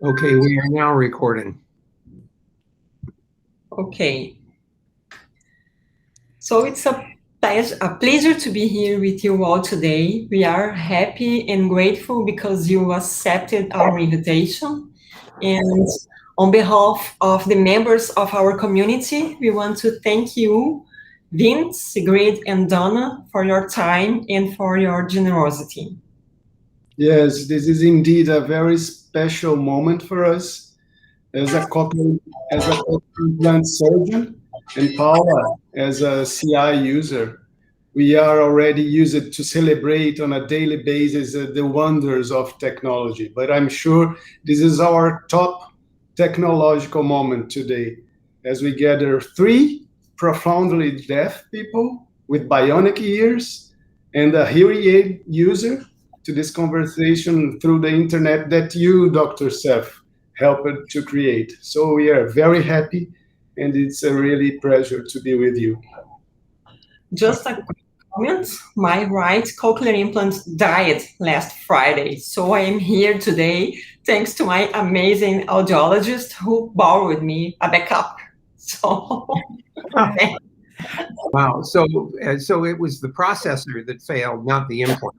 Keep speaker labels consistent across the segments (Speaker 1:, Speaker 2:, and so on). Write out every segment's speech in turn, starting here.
Speaker 1: Okay, we are now recording.
Speaker 2: Okay. So it's a pleasure to be here with you all today. We are happy and grateful because you accepted our invitation. And on behalf of the members of our community, we want to thank you, Vint, Sigrid, and Donna, for your time and for your generosity.
Speaker 3: Yes, this is indeed a very special moment for us as a cochlear implant surgeon and Paula as a CI user. We are already used to celebrate on a daily basis the wonders of technology, but I'm sure this is our top technological moment today as we gather three profoundly deaf people with bionic ears and a hearing aid user to this conversation through the internet that you, Dr. Cerf, helped to create. So we are very happy, and it's a really pleasure to be with you.
Speaker 2: Just a quick comment. My right cochlear implant died last Friday, so I am here today thanks to my amazing audiologist who borrowed me a backup. So,
Speaker 1: wow. So it was the processor that failed, not the implant.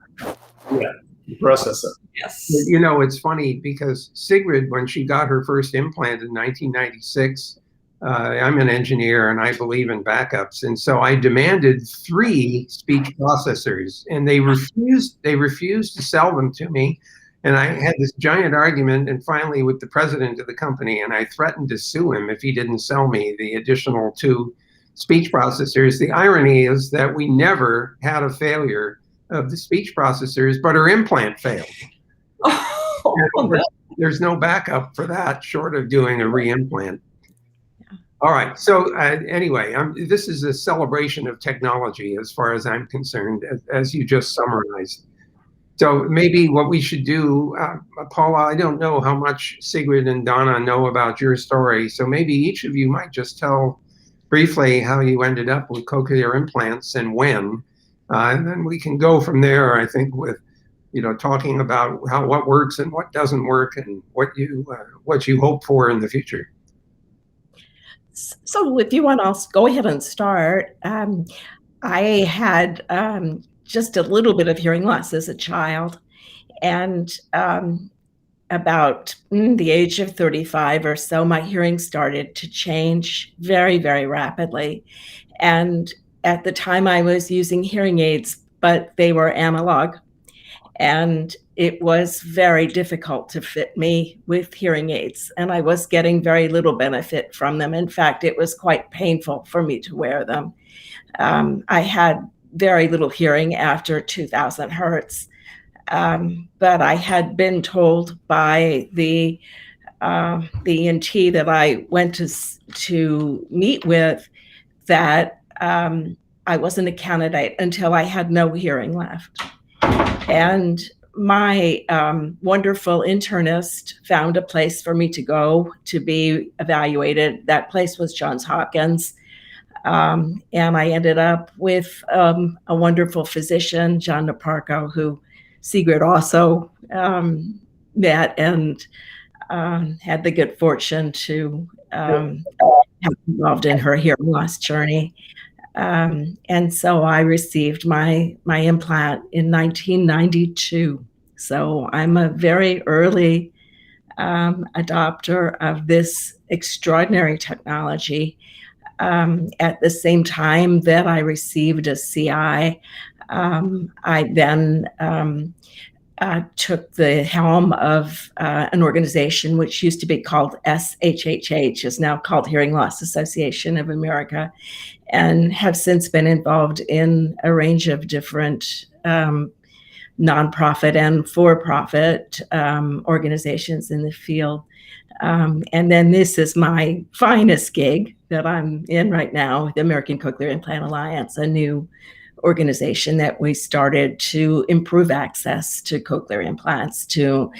Speaker 3: Yeah, the processor.
Speaker 2: Yes.
Speaker 1: You know, it's funny because Sigrid, when she got her first implant in 1996, I'm an engineer and I believe in backups. And so I demanded 3 speech processors and they refused to sell them to me. And I had this giant argument and finally with the president of the company, and I threatened to sue him if he didn't sell me the additional 2 speech processors. The irony is that we never had a failure of the speech processors, but her implant failed. There's no backup for that short of doing a reimplant. All right. So anyway, this is a celebration of technology as far as I'm concerned, as you just summarized. So maybe what we should do, Paula, I don't know how much Sigrid and Donna know about your story. So maybe each of you might just tell briefly how you ended up with cochlear implants and when. And then we can go from there, I think, with talking about what works and what doesn't work and what you hope for in the future.
Speaker 4: So if you want, I'll go ahead and start. I had just a little bit of hearing loss as a child, and about the age of 35 or so, my hearing started to change very, very rapidly. And at the time I was using hearing aids, but they were analog. And it was very difficult to fit me with hearing aids. And I was getting very little benefit from them. In fact, it was quite painful for me to wear them. I had very little hearing after 2000 hertz. But I had been told by the ENT that I went to meet with that I wasn't a candidate until I had no hearing left. And my wonderful internist found a place for me to go to be evaluated. That place was Johns Hopkins. And I ended up with a wonderful physician, John Naparco, who Sigrid also met and had the good fortune to have involved in her hearing loss journey. And so I received my implant in 1992. So I'm a very early adopter of this extraordinary technology. At the same time that I received a CI, I then took the helm of an organization which used to be called SHHH, is now called Hearing Loss Association of America, and have since been involved in a range of different nonprofit and for-profit organizations in the field. And then this is my finest gig that I'm in right now, the American Cochlear Implant Alliance, a new organization that we started to improve access to cochlear implants, to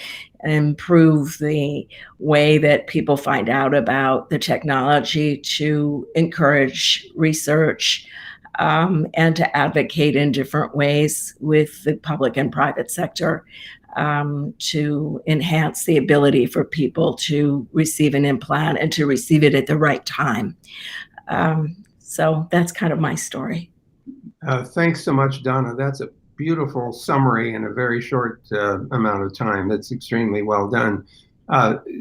Speaker 4: improve the way that people find out about the technology, to encourage research, and to advocate in different ways with the public and private sector to enhance the ability for people to receive an implant and to receive it at the right time. So that's kind of my story.
Speaker 1: Thanks so much, Donna. That's a beautiful summary in a very short amount of time. That's extremely well done.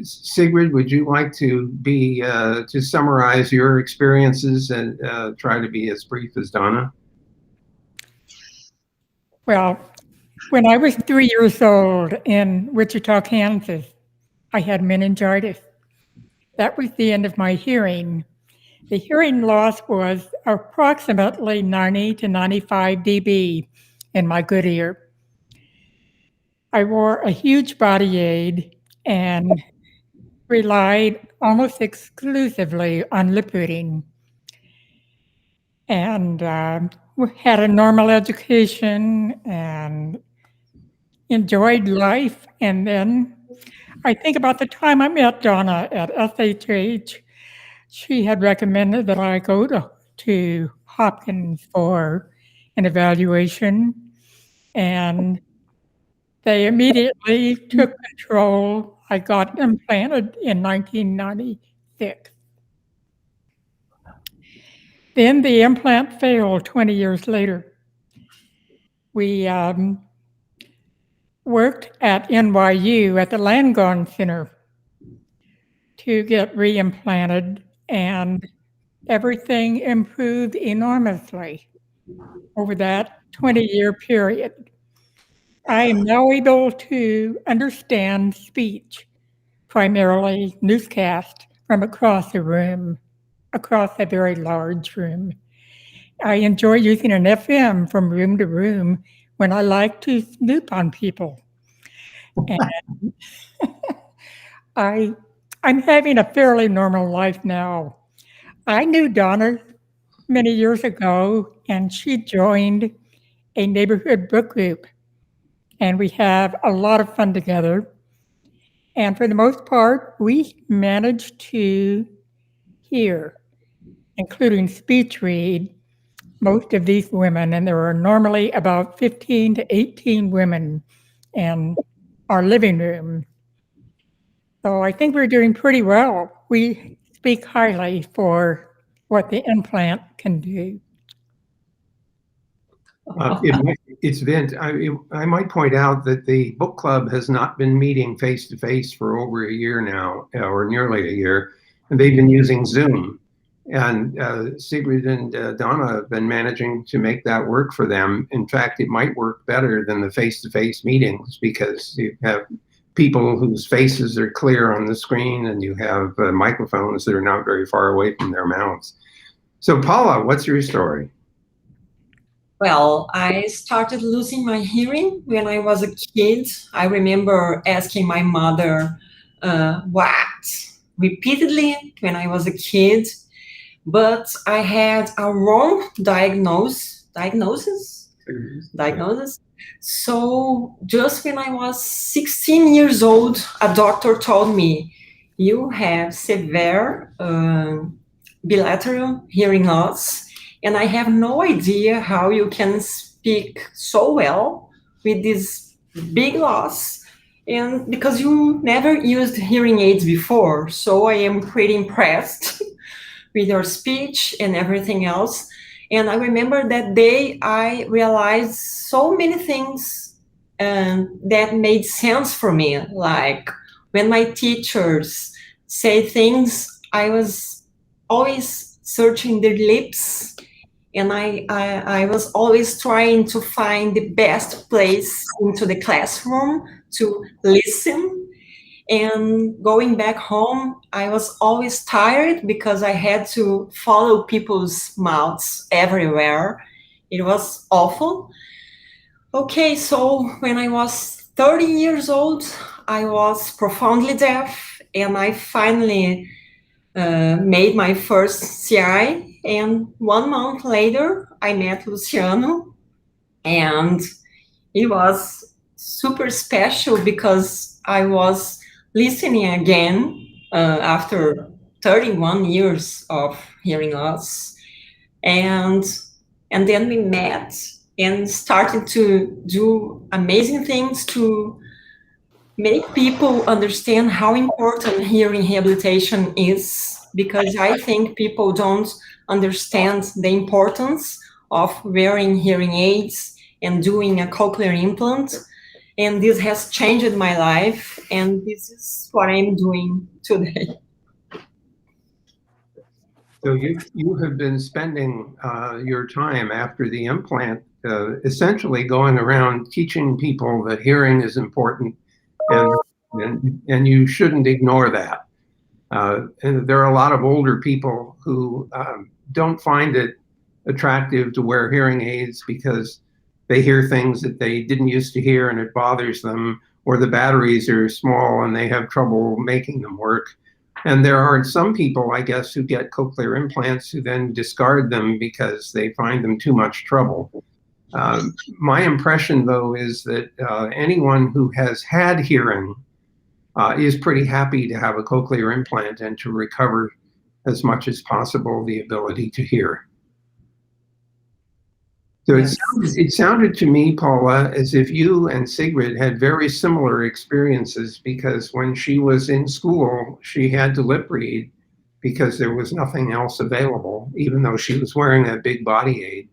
Speaker 1: Sigrid, would you like to summarize your experiences and try to be as brief as Donna?
Speaker 5: Well, when I was 3 years old in Wichita, Kansas, I had meningitis. That was the end of my hearing. The hearing loss was approximately 90 to 95 dB in my good ear. I wore a huge body aid and relied almost exclusively on lip reading. And had a normal education and enjoyed life. And then I think about the time I met Donna at SHH. She had recommended that I go to Hopkins for an evaluation, and they immediately took control. I got implanted in 1996. Then the implant failed 20 years later. We worked at NYU at the Langone Center to get reimplanted, and everything improved enormously over that 20-year period. I am now able to understand speech, primarily newscast from across the room, across a very large room. I enjoy using an FM from room to room when I like to snoop on people. And I'm having a fairly normal life now. I knew Donna many years ago, and she joined a neighborhood book group. And we have a lot of fun together. And for the most part, we managed to hear, including speech read, most of these women. And there are normally about 15 to 18 women in our living room. So I think we're doing pretty well. We speak highly for what the implant can do.
Speaker 1: It's Vint. I might point out that the book club has not been meeting face-to-face for over a year now, or nearly a year, and they've been using Zoom. And Sigrid and Donna have been managing to make that work for them. In fact, it might work better than the face-to-face meetings because you have people whose faces are clear on the screen, and you have microphones that are not very far away from their mouths. So Paula, what's your story?
Speaker 2: Well, I started losing my hearing when I was a kid. I remember asking my mother what repeatedly when I was a kid, but I had a wrong diagnosis. So just when I was 16 years old, a doctor told me, you have severe bilateral hearing loss, and I have no idea how you can speak so well with this big loss, and because you never used hearing aids before. So I am pretty impressed with your speech and everything else. And I remember that day I realized so many things that made sense for me. Like when my teachers say things, I was always searching their lips, and I was always trying to find the best place into the classroom to listen. And going back home, I was always tired because I had to follow people's mouths everywhere. It was awful. Okay, so when I was 30 years old, I was profoundly deaf, and I finally made my first CI. And 1 month later, I met Luciano, and it was super special because I was listening again after 31 years of hearing loss, and then we met and started to do amazing things to make people understand how important hearing rehabilitation is, because I think people don't understand the importance of wearing hearing aids and doing a cochlear implant. And this has changed my life, and this is what I'm doing today.
Speaker 1: So you have been spending your time after the implant essentially going around teaching people that hearing is important, and you shouldn't ignore that. And there are a lot of older people who don't find it attractive to wear hearing aids because they hear things that they didn't used to hear and it bothers them, or the batteries are small and they have trouble making them work. And there are some people, I guess, who get cochlear implants who then discard them because they find them too much trouble. My impression, though, is that anyone who has had hearing is pretty happy to have a cochlear implant and to recover as much as possible the ability to hear. So
Speaker 2: Yes.
Speaker 1: it sounded to me, Paula, as if you and Sigrid had very similar experiences, because when she was in school, she had to lip read because there was nothing else available, even though she was wearing a big body aid.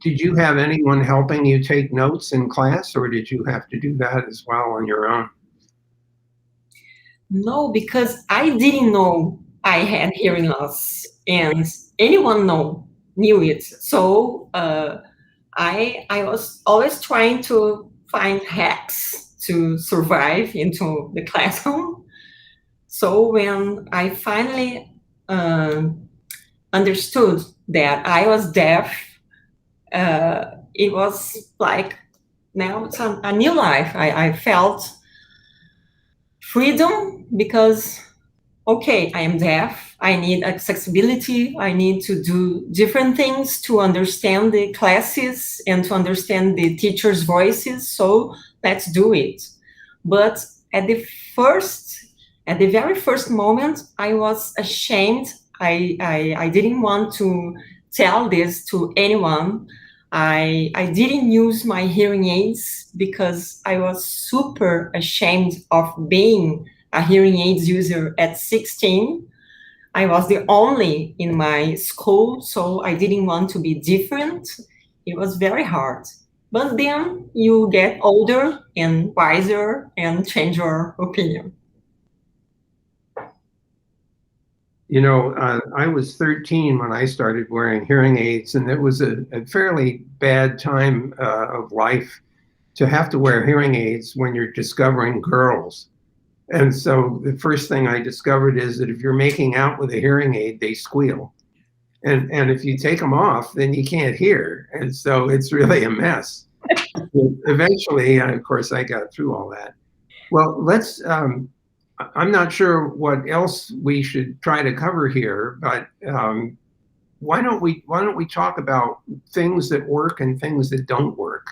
Speaker 1: Did you have anyone helping you take notes in class, or did you have to do that as well on your own?
Speaker 2: No, because I didn't know I had hearing loss, and anyone knew it. So I was always trying to find hacks to survive into the classroom. So when I finally understood that I was deaf, it was like, now it's a new life. I felt freedom because, okay, I am deaf, I need accessibility, I need to do different things to understand the classes and to understand the teachers' voices, so let's do it. But at the very first moment, I was ashamed. I didn't want to tell this to anyone. I didn't use my hearing aids because I was super ashamed of being a hearing aids user at 16. I was the only in my school, so I didn't want to be different. It was very hard. But then you get older and wiser and change your opinion.
Speaker 1: You know, I was 13 when I started wearing hearing aids, and it was a fairly bad time of life to have to wear hearing aids when you're discovering girls. And so the first thing I discovered is that if you're making out with a hearing aid, they squeal. And if you take them off, then you can't hear. And so it's really a mess. Eventually, of course, I got through all that. Well, let's... I'm not sure what else we should try to cover here, but why don't we talk about things that work and things that don't work,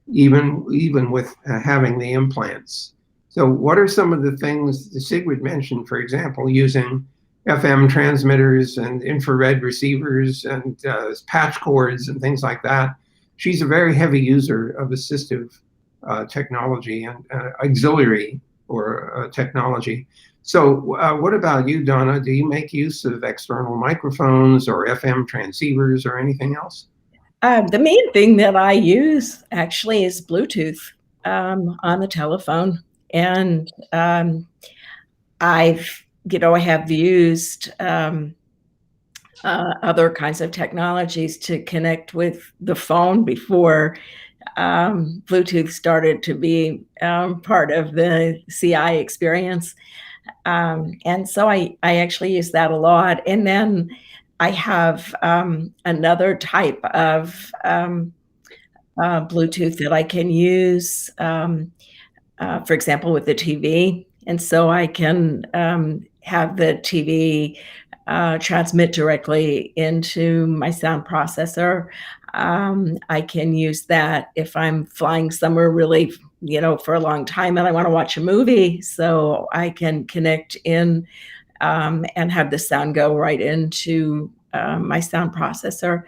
Speaker 1: even with having the implants. So what are some of the things that Sigrid mentioned, for example, using FM transmitters and infrared receivers and patch cords and things like that? She's a very heavy user of assistive technology and auxiliary or technology. So what about you, Donna? Do you make use of external microphones or FM transceivers or anything else?
Speaker 4: The main thing that I use actually is Bluetooth on the telephone. And I have used other kinds of technologies to connect with the phone before Bluetooth started to be part of the CI experience. And so I actually use that a lot. And then I have another type of Bluetooth that I can use, for example, with the TV. And so I can have the TV transmit directly into my sound processor. I can use that if I'm flying somewhere really, for a long time and I want to watch a movie. So I can connect in and have the sound go right into my sound processor.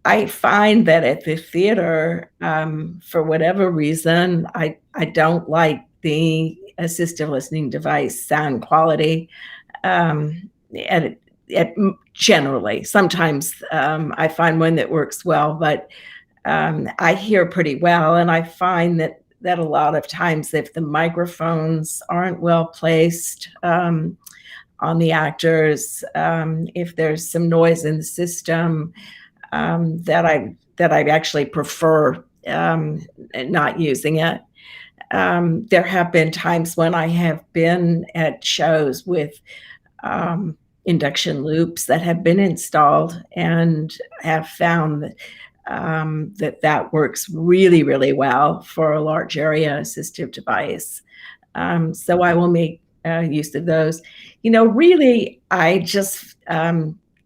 Speaker 4: I find that at the theater, for whatever reason, I don't like the assistive listening device sound quality. Generally, sometimes I find one that works well, but I hear pretty well, and I find that a lot of times, if the microphones aren't well placed on the actors, if there's some noise in the system, that I actually prefer not using it. There have been times when I have been at shows with induction loops that have been installed and have found that that works really, really well for a large area assistive device. So I will make use of those. Really, I just,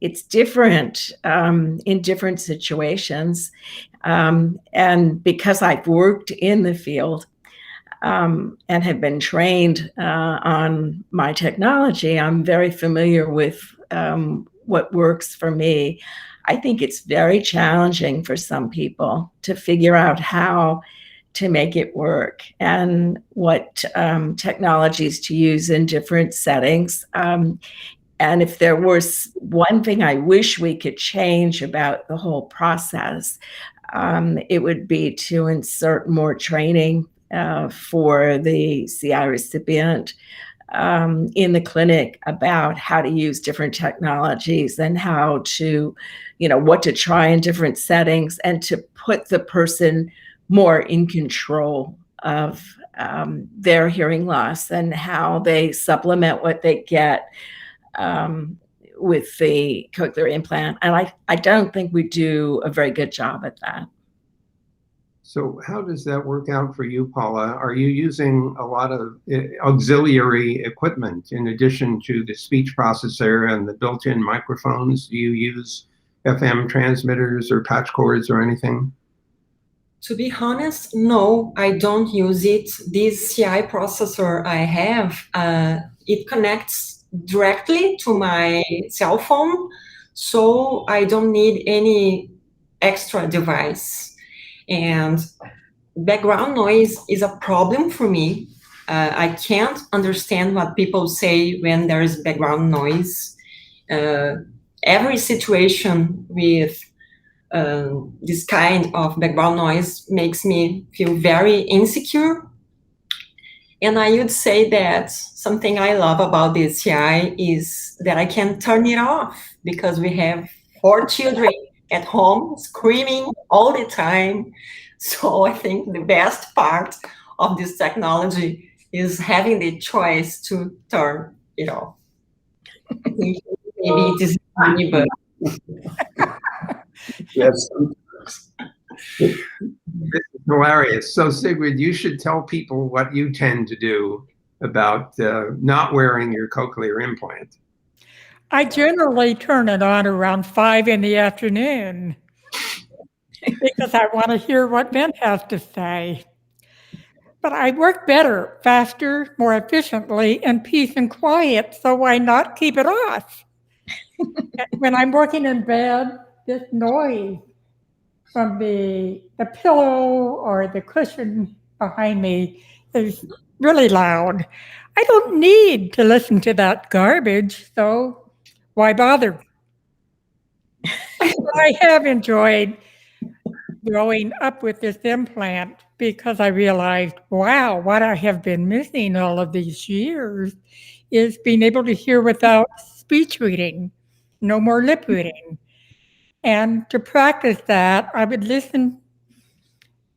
Speaker 4: it's different in different situations. And because I've worked in the field and have been trained on my technology, I'm very familiar with what works for me. I think it's very challenging for some people to figure out how to make it work and what technologies to use in different settings. And if there was one thing I wish we could change about the whole process, it would be to insert more training for the CI recipient in the clinic about how to use different technologies and how to, what to try in different settings, and to put the person more in control of their hearing loss and how they supplement what they get with the cochlear implant. And I don't think we do a very good job at that.
Speaker 1: So how does that work out for you, Paula? Are you using a lot of auxiliary equipment in addition to the speech processor and the built-in microphones? Do you use FM transmitters or patch cords or anything?
Speaker 2: To be honest, no, I don't use it. This CI processor I have, it connects directly to my cell phone, so I don't need any extra device. And background noise is a problem for me. I can't understand what people say when there is background noise. Every situation with this kind of background noise makes me feel very insecure. And I would say that something I love about this CI is that I can turn it off, because we have 4 children at home screaming all the time. So I think the best part of this technology is having the choice to turn it off. I think maybe it is funny, but
Speaker 3: Yes.
Speaker 1: This is hilarious. So Sigrid, you should tell people what you tend to do about not wearing your cochlear implant.
Speaker 5: I generally turn it on around 5 in the afternoon because I want to hear what Vint has to say. But I work better, faster, more efficiently in peace and quiet, so why not keep it off? When I'm working in bed, this noise from the pillow or the cushion behind me is really loud. I don't need to listen to that garbage, so why bother? I have enjoyed growing up with this implant because I realized, wow, what I have been missing all of these years is being able to hear without speech reading, no more lip reading. And to practice that, I would listen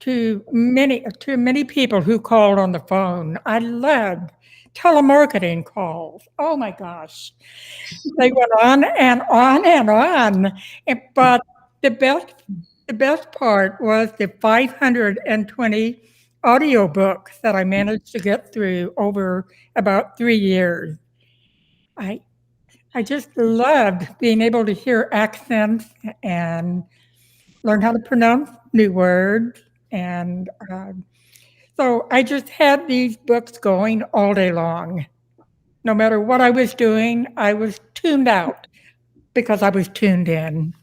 Speaker 5: to many people who called on the phone. I loved telemarketing calls. Oh my gosh. They went on and on and on. But the best part was the 520 audiobooks that I managed to get through over about 3 years. I just loved being able to hear accents and learn how to pronounce new words. And so I just had these books going all day long. No matter what I was doing, I was tuned out because I was tuned in.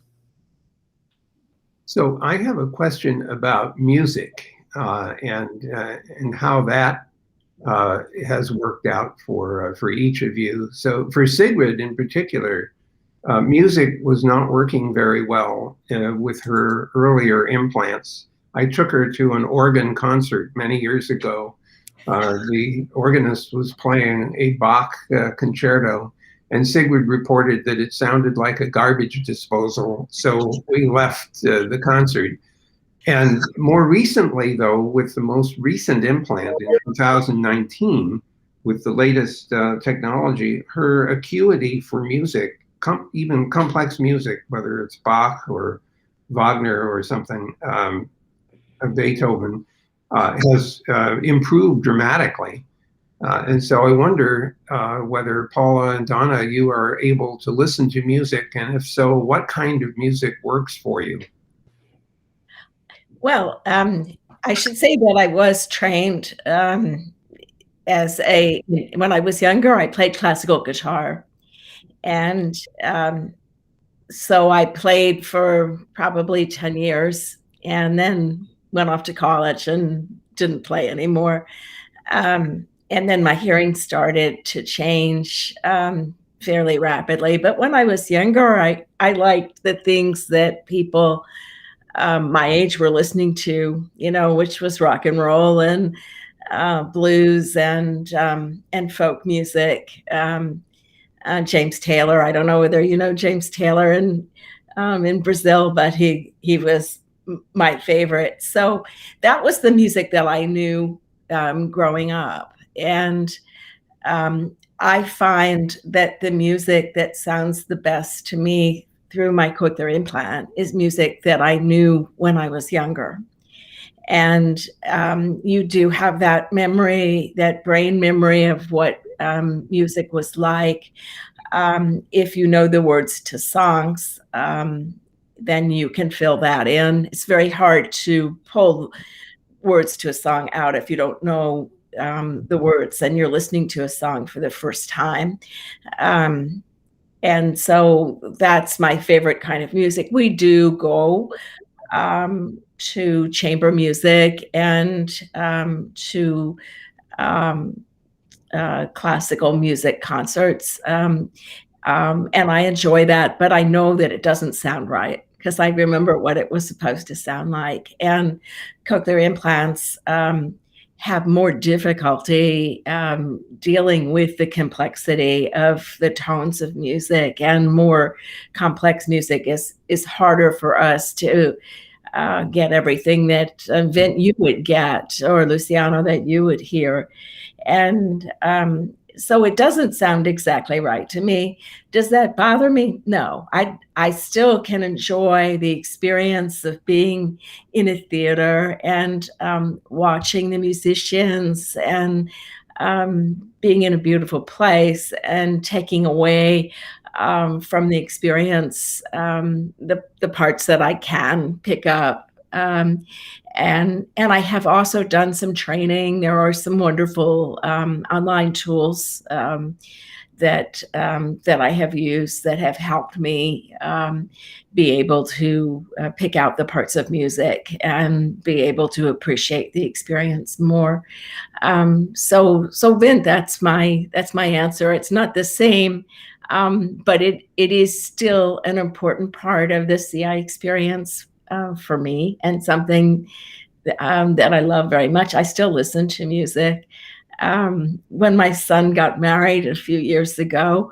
Speaker 1: So I have a question about music and how that has worked out for each of you. So for Sigrid in particular, music was not working very well with her earlier implants. I took her to an organ concert many years ago. The organist was playing a Bach concerto, and Sigrid reported that it sounded like a garbage disposal. So we left the concert. And more recently, though, with the most recent implant in 2019, with the latest technology, her acuity for music, even complex music, whether it's Bach or Wagner or something, Beethoven, has improved dramatically. And so I wonder whether Paula and Donna, you are able to listen to music, and if so, what kind of music works for you?
Speaker 4: Well, I should say that I was trained when I was younger, I played classical guitar. And so I played for probably 10 years and then went off to college and didn't play anymore. And then my hearing started to change fairly rapidly. But when I was younger, I liked the things that people my age were listening to, which was rock and roll and blues and folk music. James Taylor, I don't know whether you know James Taylor in Brazil, but he was my favorite. So that was the music that I knew growing up. And I find that the music that sounds the best to me through my cochlear implant is music that I knew when I was younger. And you do have that memory, that brain memory of what music was like. If you know the words to songs, then you can fill that in. It's very hard to pull words to a song out if you don't know the words and you're listening to a song for the first time. And so that's my favorite kind of music. We do go to chamber music and to classical music concerts. And I enjoy that, but I know that it doesn't sound right because I remember what it was supposed to sound like. And cochlear implants have more difficulty dealing with the complexity of the tones of music, and more complex music is harder for us to get everything that Vint you would get, or Luciano that you would hear. And so it doesn't sound exactly right to me. Does that bother me? No, I still can enjoy the experience of being in a theater and watching the musicians and being in a beautiful place and taking away from the experience the parts that I can pick up. And I have also done some training. There are some wonderful online tools that I have used that have helped me be able to pick out the parts of music and be able to appreciate the experience more. So Vint, that's my answer. It's not the same, but it is still an important part of the CI experience for me, and something that I love very much. I still listen to music. When my son got married a few years ago,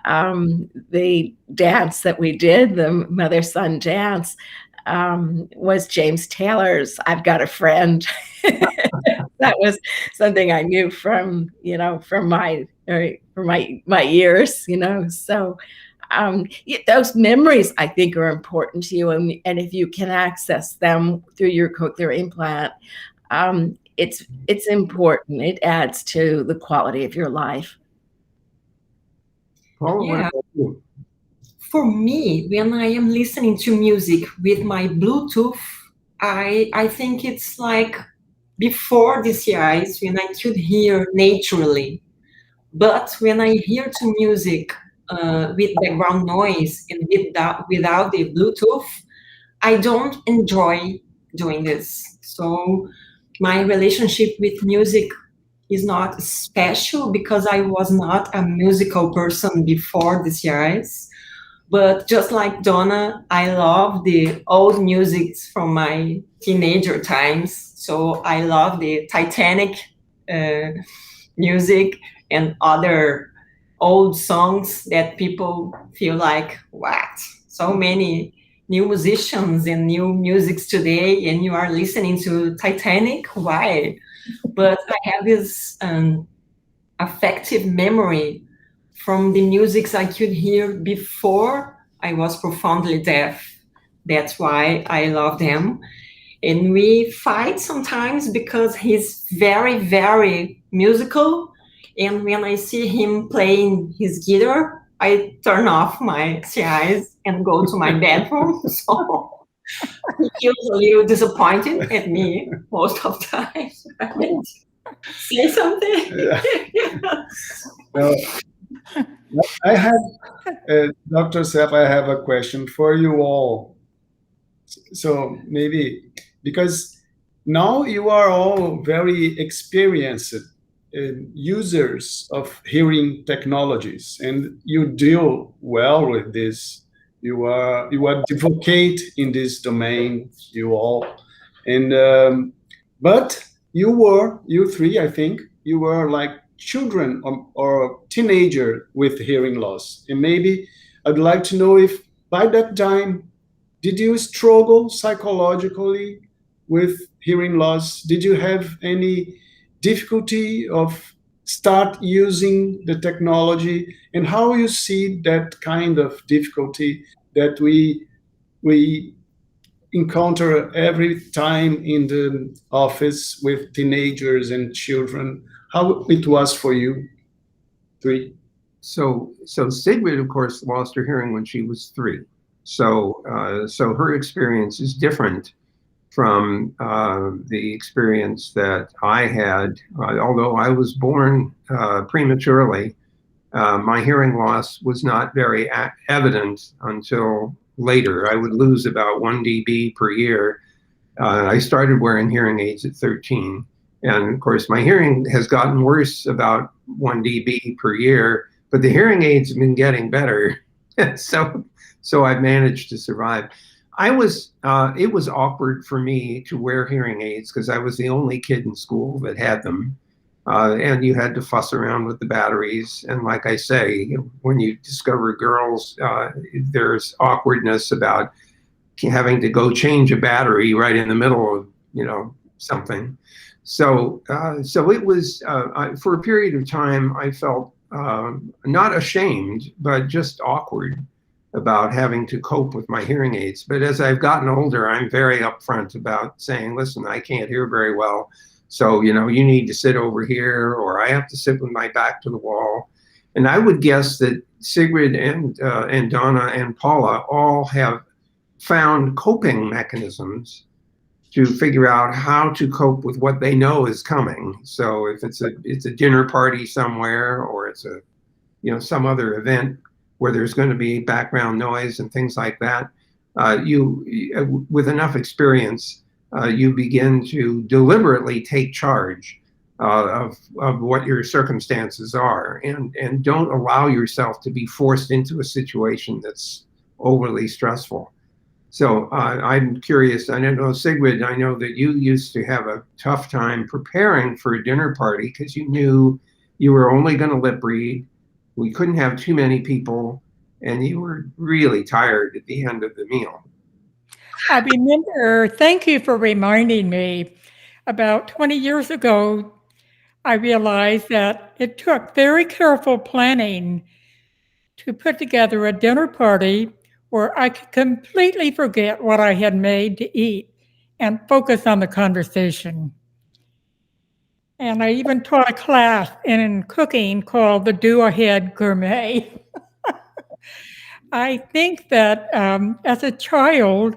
Speaker 4: the dance that we did, the mother-son dance, was James Taylor's "I've Got a Friend." That was something I knew from my years, so those memories I think are important to you, and if you can access them through your cochlear implant, it's important. It adds to the quality of your life.
Speaker 1: Paula, what about you?
Speaker 2: For me, when I am listening to music with my Bluetooth, I think it's like before the CIs, when I could hear naturally. But when I hear to music with background noise and without the Bluetooth, I don't enjoy doing this. So my relationship with music is not special because I was not a musical person before the CRS. But just like Donna, I love the old music from my teenager times. So I love the Titanic music and other old songs that people feel like, what? So many new musicians and new musics today, and you are listening to Titanic? Why? But I have this affective memory from the musics I could hear before I was profoundly deaf. That's why I love them. And we fight sometimes because he's very, very musical. And when I see him playing his guitar, I turn off my eyes and go to my bedroom. So he feels a little disappointed at me most of the time. Right? Say something.
Speaker 3: Yeah. Well, I have, Dr. Cerf, I have a question for you all. So maybe, because now you are all very experienced users of hearing technologies, and you deal well with this. You advocate in this domain, you all, and but you three, I think, you were like children or teenager with hearing loss, and maybe I'd like to know if by that time did you struggle psychologically with hearing loss? Did you have any difficulty of start using the technology, and how you see that kind of difficulty that we encounter every time in the office with teenagers and children? How it was for you three?
Speaker 1: So Sigrid, of course, lost her hearing when she was 3. So her experience is different from the experience that I had. Although I was born prematurely, my hearing loss was not very evident until later. I would lose about 1 dB per year. I started wearing hearing aids at 13. And of course, my hearing has gotten worse about 1 dB per year, but the hearing aids have been getting better. So I've managed to survive. It was awkward for me to wear hearing aids because I was the only kid in school that had them. And you had to fuss around with the batteries. And like I say, when you discover girls, there's awkwardness about having to go change a battery right in the middle of, something. So it was, for a period of time, I felt not ashamed, but just awkward about having to cope with my hearing aids. But as I've gotten older, I'm very upfront about saying, listen, I can't hear very well. So, you need to sit over here, or I have to sit with my back to the wall. And I would guess that Sigrid and Donna and Paula all have found coping mechanisms to figure out how to cope with what they know is coming. So if it's a dinner party somewhere, or it's some other event where there's going to be background noise and things like that, you with enough experience, you begin to deliberately take charge of what your circumstances are, and don't allow yourself to be forced into a situation that's overly stressful. So I'm curious, I don't know, Sigrid, I know that you used to have a tough time preparing for a dinner party because you knew you were only going to lip read. We couldn't have too many people, and you were really tired at the end of the meal.
Speaker 5: I remember, thank you for reminding me, about 20 years ago, I realized that it took very careful planning to put together a dinner party where I could completely forget what I had made to eat and focus on the conversation. And I even taught a class in cooking called the Do Ahead Gourmet. I think that as a child,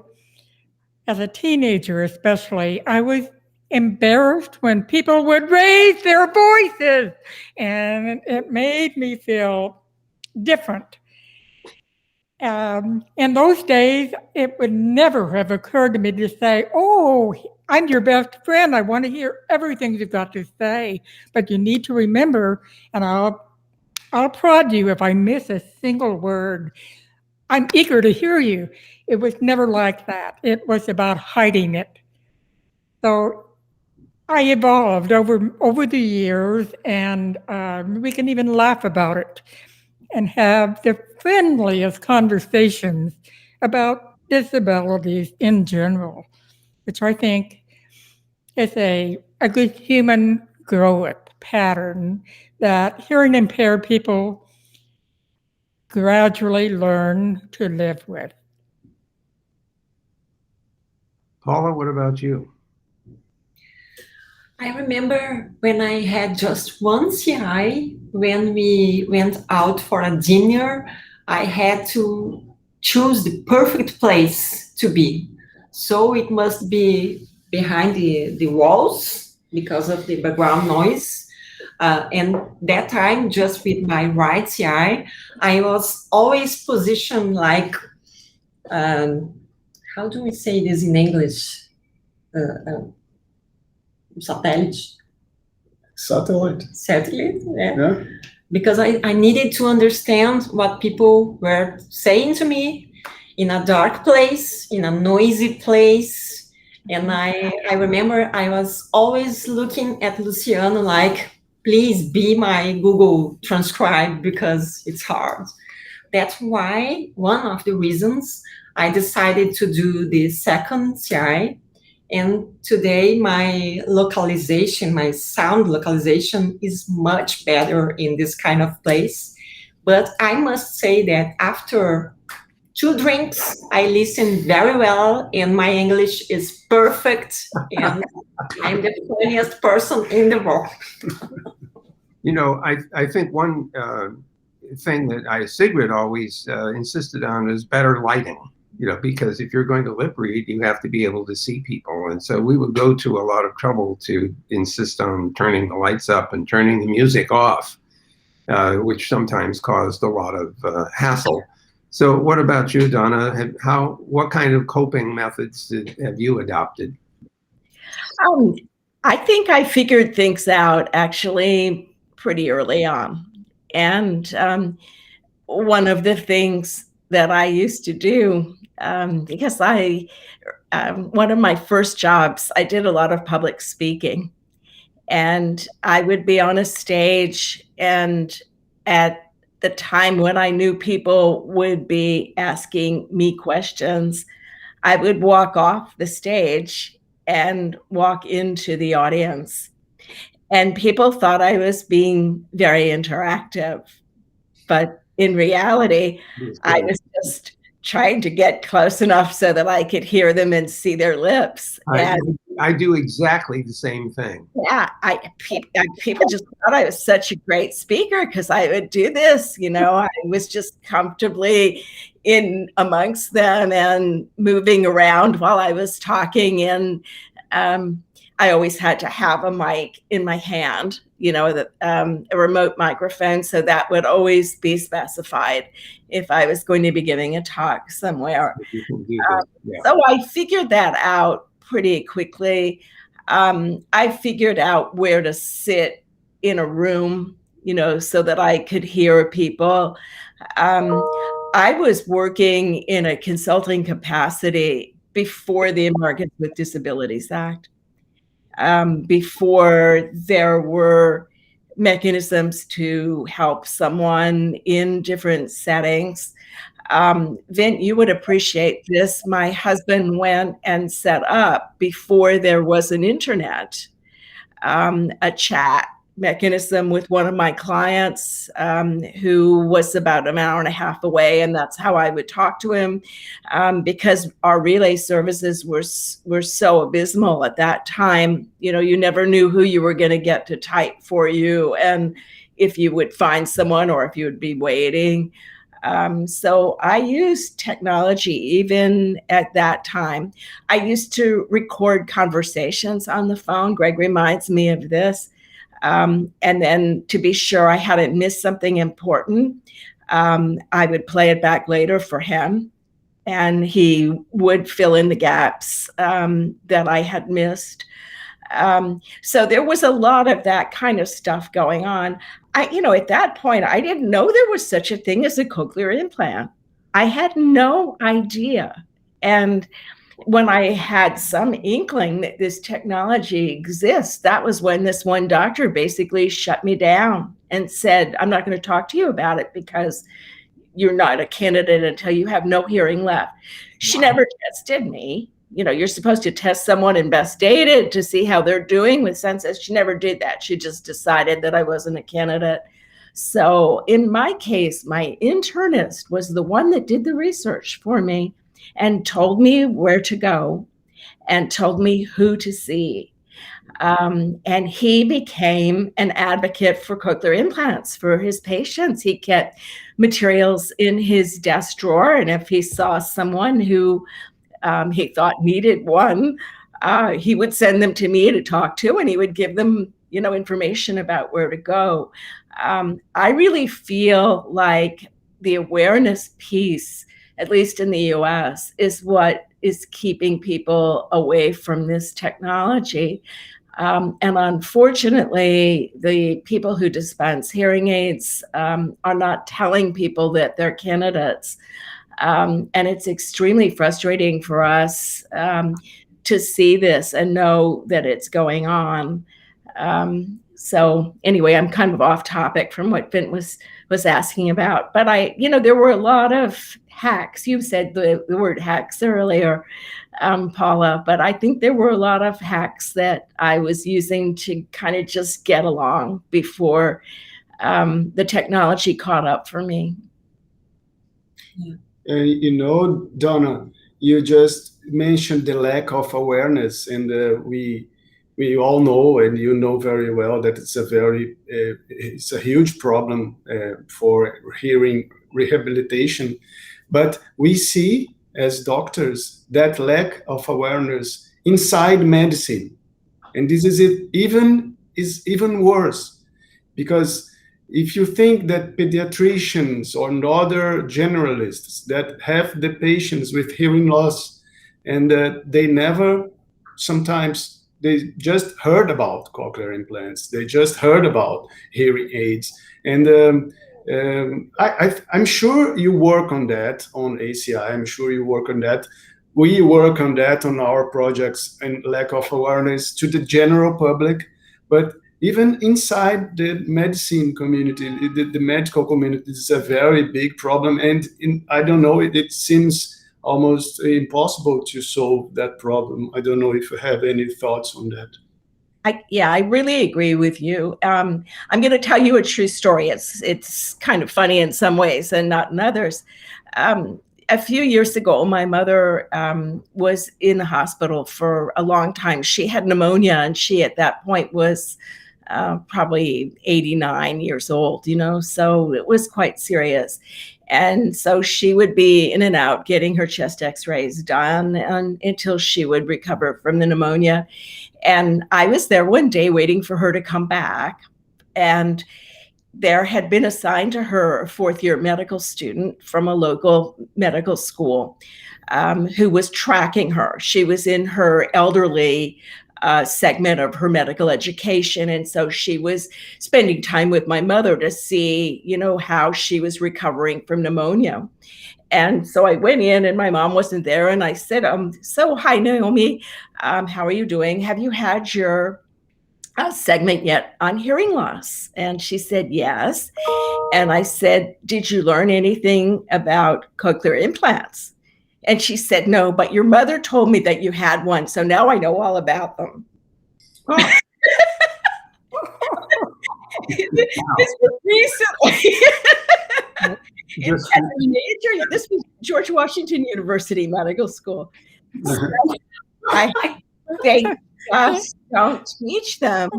Speaker 5: as a teenager especially, I was embarrassed when people would raise their voices, and it made me feel different. In those days, it would never have occurred to me to say, "Oh, I'm your best friend. I want to hear everything you've got to say." But you need to remember, and I'll prod you if I miss a single word. I'm eager to hear you. It was never like that. It was about hiding it. So I evolved over the years, and we can even laugh about it and have the friendliest conversations about disabilities in general, which I think is a good human growth pattern that hearing impaired people gradually learn to live with.
Speaker 1: Paula, what about you?
Speaker 2: I remember when I had just one CI, when we went out for a dinner, I had to choose the perfect place to be. So it must be behind the walls because of the background noise. And that time, just with my right CI, I was always positioned like, how do we say this in English? Satellite,
Speaker 3: Yeah.
Speaker 2: because I needed to understand what people were saying to me in a dark place, in a noisy place. And I remember I was always looking at Luciano like, please be my Google transcribe because it's hard. That's why one of the reasons I decided to do the second CI. And today my localization, my sound localization is much better in this kind of place. But I must say that after 2 drinks, I listen very well and my English is perfect and I'm the funniest person in the world.
Speaker 1: You know, I think one thing that Sigrid always insisted on is better lighting. You know, because if you're going to lip read, you have to be able to see people. And so we would go to a lot of trouble to insist on turning the lights up and turning the music off, which sometimes caused a lot of hassle. So what about you, Donna? What kind of coping methods have you adopted?
Speaker 4: I think I figured things out actually pretty early on. And one of the things that I used to do, because one of my first jobs, I did a lot of public speaking, and I would be on a stage, and at the time when I knew people would be asking me questions, I would walk off the stage and walk into the audience, and people thought I was being very interactive, but in reality, I was just trying to get close enough so that I could hear them and see their lips.
Speaker 1: I do exactly the same thing.
Speaker 4: Yeah, people just thought I was such a great speaker because I would do this. You know, I was just comfortably in amongst them and moving around while I was talking. And I always had to have a mic in my hand, you know, a remote microphone. So that would always be specified if I was going to be giving a talk somewhere. So I figured that out pretty quickly. I figured out where to sit in a room, you know, so that I could hear people. I was working in a consulting capacity before the Americans with Disabilities Act. Before there were mechanisms to help someone in different settings. Vint, you would appreciate this. My husband went and set up, before there was an internet, a chat mechanism with one of my clients who was about an hour and a half away, and that's how I would talk to him because our relay services were so abysmal at that time. You know, you never knew who you were going to get to type for you and if you would find someone or if you would be waiting. So I used technology even at that time. I used to record conversations on the phone. Greg reminds me of this. And then to be sure I hadn't missed something important, I would play it back later for him, and he would fill in the gaps that I had missed. So there was a lot of that kind of stuff going on. At that point, I didn't know there was such a thing as a cochlear implant. I had no idea. And when I had some inkling that this technology exists, that was when this one doctor basically shut me down and said, I'm not going to talk to you about it because you're not a candidate until you have no hearing left. She never tested me. You're supposed to test someone in best data to see how they're doing with senses. She never did that. She just decided that I wasn't a candidate. So in my case, my internist was the one that did the research for me and told me where to go and told me who to see. And he became an advocate for cochlear implants for his patients. He kept materials in his desk drawer, and if he saw someone who he thought needed one, he would send them to me to talk to, and he would give them, information about where to go. I really feel like the awareness piece, at least in the US, is what is keeping people away from this technology. And unfortunately, the people who dispense hearing aids are not telling people that they're candidates. And it's extremely frustrating for us to see this and know that it's going on. So anyway, I'm kind of off topic from what Vint was asking about. But there were a lot of hacks. You said the word hacks earlier, Paula, but I think there were a lot of hacks that I was using to kind of just get along before the technology caught up for me.
Speaker 3: Donna, you just mentioned the lack of awareness, and we all know, and you know very well, that it's a huge problem for hearing rehabilitation. But we see as doctors that lack of awareness inside medicine, and this is even worse, because if you think that pediatricians or other generalists that have the patients with hearing loss, and sometimes they just heard about cochlear implants, they just heard about hearing aids, and I'm sure you work on that on ACI. I'm sure you work on that. We work on that on our projects, and lack of awareness to the general public, but even inside the medicine community, the medical community is a very big problem. And I don't know, it seems almost impossible to solve that problem. I don't know if you have any thoughts on that.
Speaker 4: I really agree with you. I'm going to tell you a true story. It's kind of funny in some ways and not in others. A few years ago, my mother was in the hospital for a long time. She had pneumonia, and she at that point was probably 89 years old, so it was quite serious. And so she would be in and out getting her chest x-rays done until she would recover from the pneumonia. And I was there one day waiting for her to come back, and there had been assigned to her a fourth-year medical student from a local medical school who was tracking her. She was in her elderly segment of her medical education, and so she was spending time with my mother to see, how she was recovering from pneumonia. And so I went in, and my mom wasn't there, and I said, so hi, Naomi, how are you doing? Have you had your segment yet on hearing loss? And she said, yes. And I said, did you learn anything about cochlear implants? And she said, no, but your mother told me that you had one, so now I know all about them. Oh. This was recently. This was George Washington University Medical School. So they just don't teach them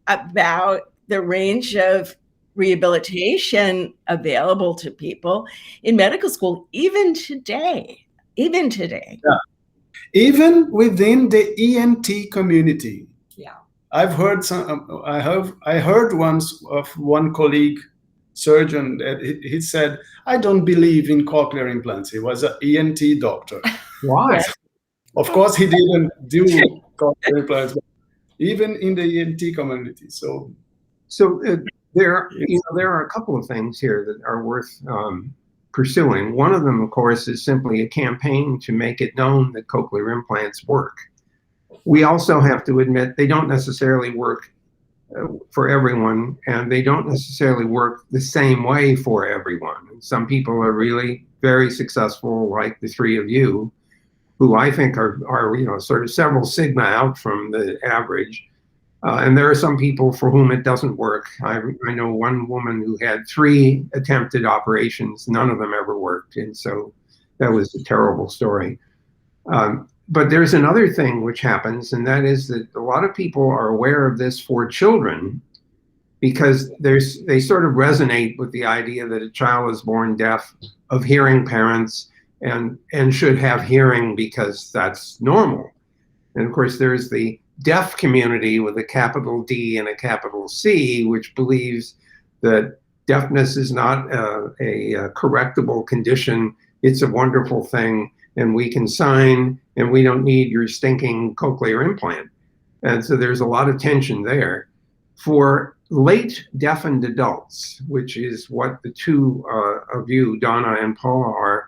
Speaker 4: about the range of rehabilitation available to people in medical school, even today. Yeah.
Speaker 3: Even within the ENT community.
Speaker 2: Yeah.
Speaker 3: I heard once of one colleague surgeon that he said, "I don't believe in cochlear implants." He was an ENT doctor.
Speaker 1: Why?
Speaker 4: Yes.
Speaker 3: Of course, he didn't do cochlear implants, but even in the ENT community. So
Speaker 1: there are a couple of things here that are worth pursuing. One of them, of course, is simply a campaign to make it known that cochlear implants work. We also have to admit they don't necessarily work for everyone, and they don't necessarily work the same way for everyone. Some people are really very successful, like the three of you, who I think are sort of several sigma out from the average. And there are some people for whom it doesn't work. I know one woman who had 3 attempted operations, none of them ever worked, and so that was a terrible story. But there's another thing which happens, and that is that a lot of people are aware of this for children because they sort of resonate with the idea that a child is born deaf of hearing parents and should have hearing because that's normal. And of course, there's the deaf community with a capital D and a capital C, which believes that deafness is not a correctable condition. It's a wonderful thing, and we can sign, and we don't need your stinking cochlear implant. And so there's a lot of tension there. For late deafened adults, which is what the two of you, Donna and Paula, are,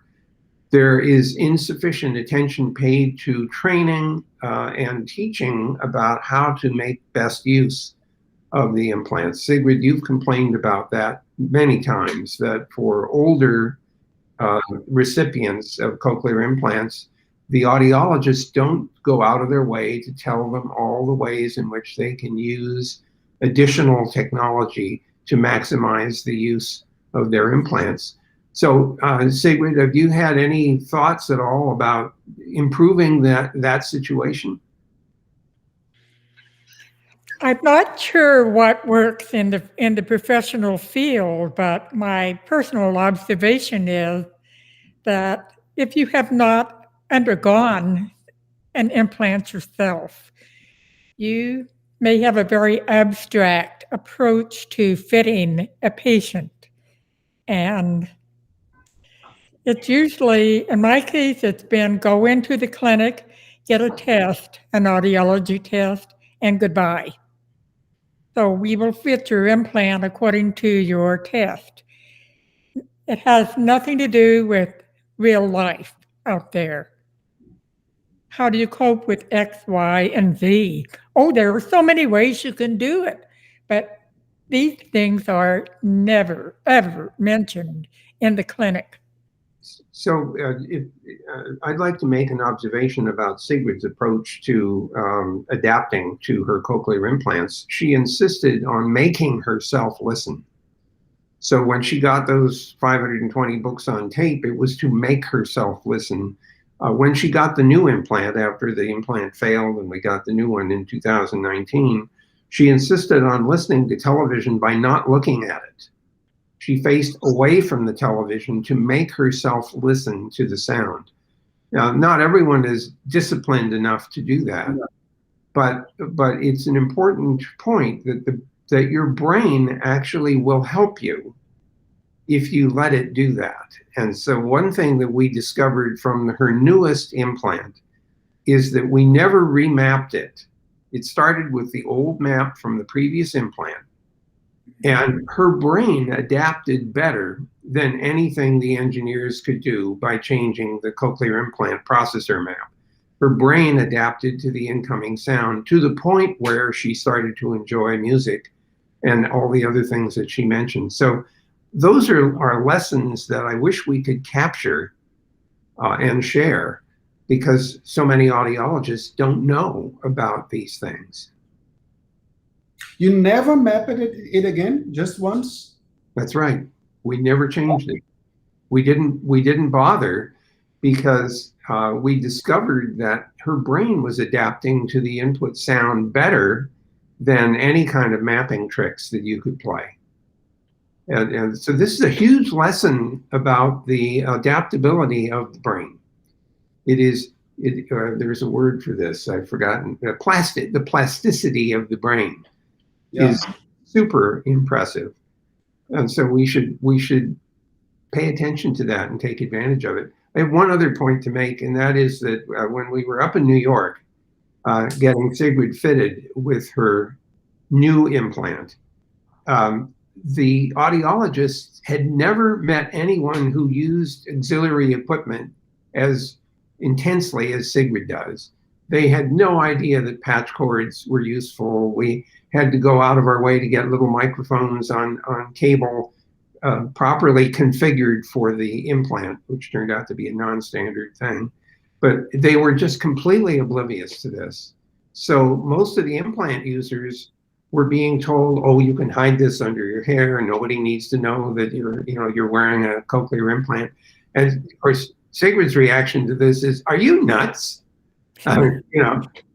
Speaker 1: there is insufficient attention paid to training and teaching about how to make best use of the implants. Sigrid, you've complained about that many times, that for older recipients of cochlear implants, the audiologists don't go out of their way to tell them all the ways in which they can use additional technology to maximize the use of their implants. So, Sigrid, have you had any thoughts at all about improving that situation?
Speaker 5: I'm not sure what works in the professional field, but my personal observation is that if you have not undergone an implant yourself, you may have a very abstract approach to fitting a patient. And it's usually, in my case, it's been go into the clinic, get a test, an audiology test, and goodbye. So we will fit your implant according to your test. It has nothing to do with real life out there. How do you cope with X, Y, and Z? Oh, there are so many ways you can do it, but these things are never, ever mentioned in the clinic.
Speaker 1: So I'd like to make an observation about Sigrid's approach to adapting to her cochlear implants. She insisted on making herself listen. So when she got those 520 books on tape, it was to make herself listen. When she got the new implant, after the implant failed and we got the new one in 2019, she insisted on listening to television by not looking at it. She faced away from the television to make herself listen to the sound. Now, not everyone is disciplined enough to do that, but it's an important point that your brain actually will help you if you let it do that. And so one thing that we discovered from her newest implant is that we never remapped it. It started with the old map from the previous implant. And her brain adapted better than anything the engineers could do by changing the cochlear implant processor map. Her brain adapted to the incoming sound to the point where she started to enjoy music and all the other things that she mentioned. So those are lessons that I wish we could capture and share, because so many audiologists don't know about these things.
Speaker 3: You never mapped it again, just once?
Speaker 1: That's right. We never changed it. We didn't bother because we discovered that her brain was adapting to the input sound better than any kind of mapping tricks that you could play. And so this is a huge lesson about the adaptability of the brain. There's a word for this, I've forgotten. The plasticity of the brain is super impressive. And so we should pay attention to that and take advantage of it. I have one other point to make, and that is that when we were up in New York, getting Sigrid fitted with her new implant, the audiologist had never met anyone who used auxiliary equipment as intensely as Sigrid does. They had no idea that patch cords were useful. We had to go out of our way to get little microphones on cable properly configured for the implant, which turned out to be a non-standard thing. But they were just completely oblivious to this. So most of the implant users were being told, oh, you can hide this under your hair, and nobody needs to know that you're wearing a cochlear implant. And of course, Sigrid's reaction to this is, are you nuts? I'm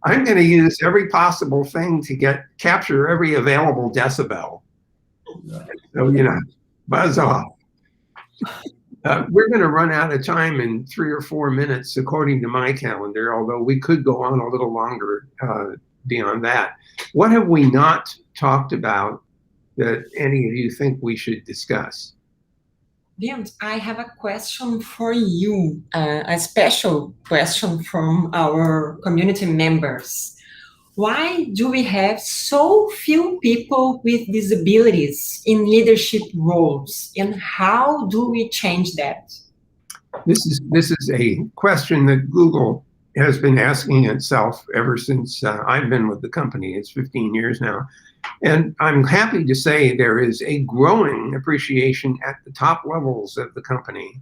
Speaker 1: going to use every possible thing to capture every available decibel. So, buzz off. We're going to run out of time in 3 or 4 minutes, according to my calendar, although we could go on a little longer beyond that. What have we not talked about that any of you think we should discuss?
Speaker 2: Vint, I have a question for you, a special question from our community members. Why do we have so few people with disabilities in leadership roles, and how do we change that?
Speaker 1: This is a question that Google has been asking itself ever since I've been with the company. It's 15 years now. And I'm happy to say there is a growing appreciation at the top levels of the company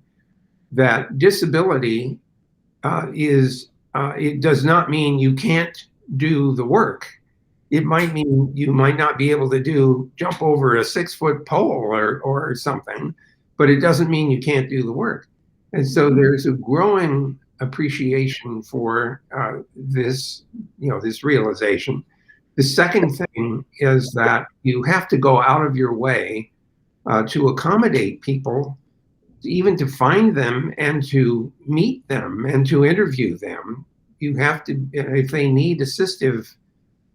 Speaker 1: that disability it does not mean you can't do the work. It might mean you might not be able to jump over a 6-foot pole or something, but it doesn't mean you can't do the work. And so there's a growing appreciation for this realization. The second thing is that you have to go out of your way to accommodate people, even to find them and to meet them and to interview them. You have to, if they need assistive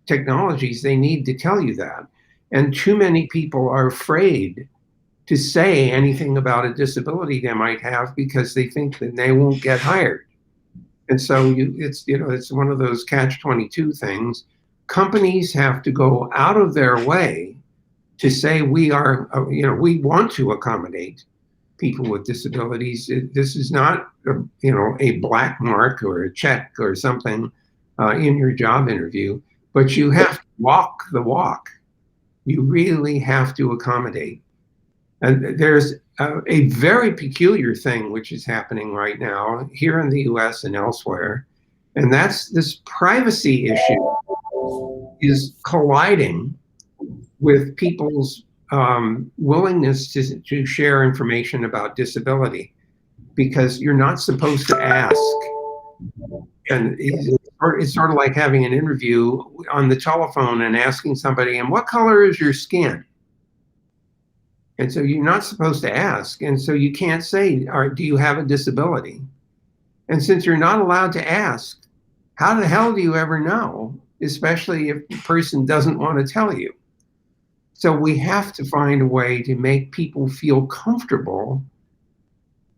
Speaker 1: technologies, they need to tell you that. And too many people are afraid to say anything about a disability they might have because they think that they won't get hired. And so it's one of those catch-22 things. Companies have to go out of their way to say we want to accommodate people with disabilities. This is not a black mark or a check or something in your job interview, but you have to walk the walk. You really have to accommodate. And there's a very peculiar thing which is happening right now here in the US and elsewhere, and that's this privacy issue is colliding with people's willingness to share information about disability, because you're not supposed to ask. And it's sort of like having an interview on the telephone and asking somebody, and what color is your skin? And so you're not supposed to ask. And so you can't say, do you have a disability? And since you're not allowed to ask, how the hell do you ever know, especially if the person doesn't want to tell you? So we have to find a way to make people feel comfortable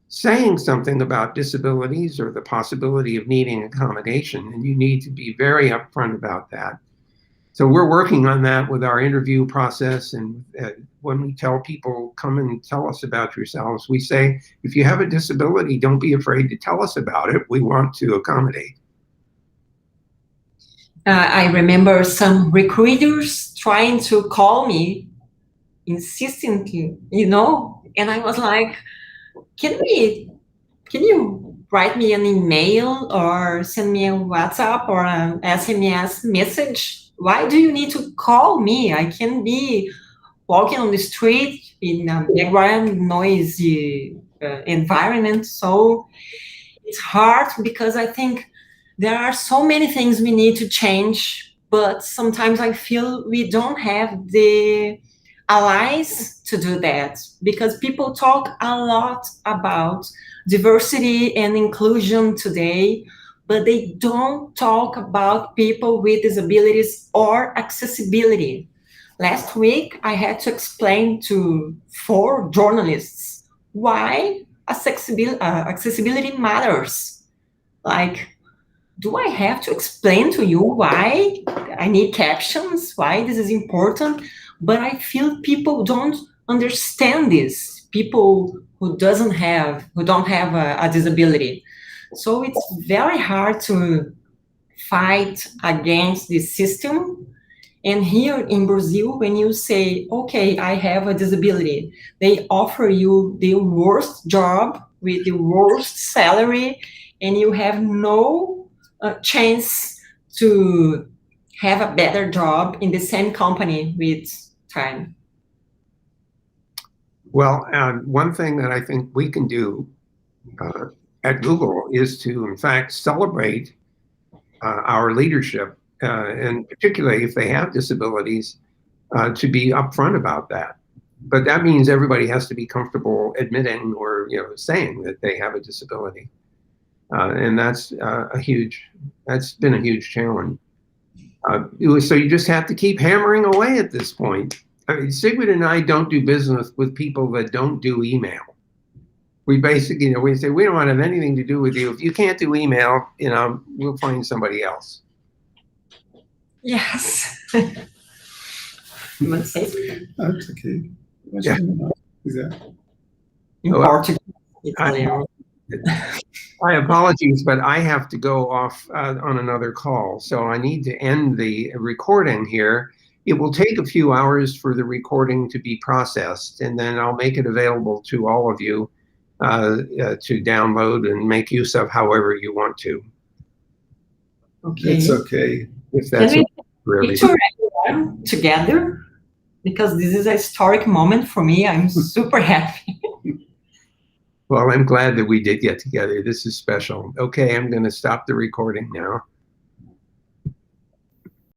Speaker 1: saying something about disabilities or the possibility of needing accommodation. And you need to be very upfront about that. So we're working on that with our interview process. And when we tell people, come and tell us about yourselves, we say, if you have a disability, don't be afraid to tell us about it. We want to accommodate.
Speaker 2: I remember some recruiters trying to call me insistently, and I was like, can you write me an email or send me a WhatsApp or an SMS message? Why do you need to call me? I can be walking on the street in a background noisy environment. So it's hard because I think there are so many things we need to change, but sometimes I feel we don't have the allies to do that, because people talk a lot about diversity and inclusion today, but they don't talk about people with disabilities or accessibility. Last week, I had to explain to 4 journalists why accessibility matters. Like, do I have to explain to you why I need captions, why this is important? But I feel people don't understand this. People who don't have a disability. So it's very hard to fight against this system. And here in Brazil, when you say, okay, I have a disability, they offer you the worst job with the worst salary, and you have no chance to have a better job in the same company with time.
Speaker 1: Well, one thing that I think we can do at Google is to, in fact, celebrate our leadership, and particularly if they have disabilities, to be upfront about that. But that means everybody has to be comfortable admitting or saying that they have a disability, and that's been a huge challenge. So you just have to keep hammering away at this point. I mean, Sigrid and I don't do business with people that don't do email. We basically, we say, we don't want to have anything to do with you. If you can't do email, we'll find somebody else.
Speaker 2: Yes. You want to say something?
Speaker 3: That's okay.
Speaker 1: Yeah.
Speaker 2: In Portuguese, Italian.
Speaker 1: I apologize, but I have to go off on another call. So I need to end the recording here. It will take a few hours for the recording to be processed, and then I'll make it available to all of you to download and make use of however you want to.
Speaker 2: Okay.
Speaker 3: It's okay.
Speaker 1: If that's really
Speaker 2: picture everyone together, because this is a historic moment for me. I'm super happy.
Speaker 1: Well, I'm glad that we did get together. This is special. Okay, I'm going to stop the recording now.